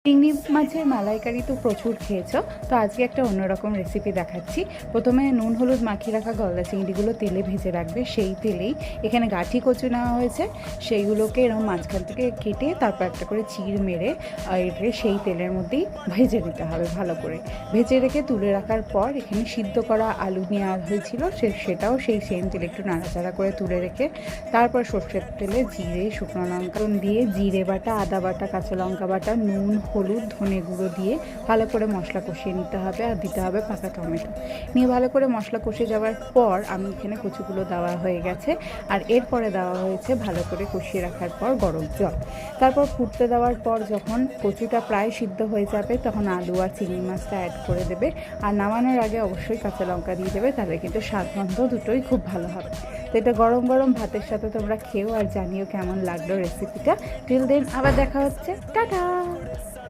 চিংড়ি মাছের মালাইকারি তো প্রচুর খেয়েছো, তো আজকে একটা অন্যরকম রেসিপি দেখাচ্ছি। প্রথমে নুন হলুদ মাখিয়ে রাখা গলদা চিংড়িগুলো তেলে ভেজে রাখবে। সেই তেলেই এখানে গাঁঠি কচু নেওয়া হয়েছে, সেইগুলোকে এরকম মাঝখান থেকে কেটে তারপর একটা করে চিড় মেরে এটা সেই তেলের মধ্যেই ভেজে নিতে হবে ভালো করে। ভেজে রেখে তুলে রাখার পর এখানে সিদ্ধ করা আলু নেওয়া হয়েছিল, সেটাও সেই সেম তেলে একটু নাড়াচাড়া করে তুলে রেখে তারপর সর্ষের তেলে জিরে শুকনো লঙ্কা দিয়ে জিরে বাটা, আদা বাটা, কাঁচা লঙ্কা বাটা, নুন, হলুদ, ধনে গুঁড়ো দিয়ে ভালো করে মশলা কষিয়ে নিতে হবে। আর দিতে হবে পাকা টমেটো। নিয়ে ভালো করে মশলা কষে যাওয়ার পর আমি এখানে কচুগুলো দেওয়া হয়ে গেছে, আর এরপরে দেওয়া হয়েছে ভালো করে কষিয়ে রাখার পর গরম জল। তারপর ফুটতে দেওয়ার পর যখন কচুটা প্রায় সিদ্ধ হয়ে যাবে তখন আলু আর চিংড়ি মাছটা অ্যাড করে দেবে। আর নামানোর আগে অবশ্যই কাঁচা লঙ্কা দিয়ে দেবে, তাহলে কিন্তু স্বাদ গন্ধ দুটোই খুব ভালো হবে। তো এটা গরম গরম ভাতের সাথে তোমরা খেও আর জানিও কেমন লাগলো রেসিপিটা। টিল দেন আবার দেখা হচ্ছে, টাটা।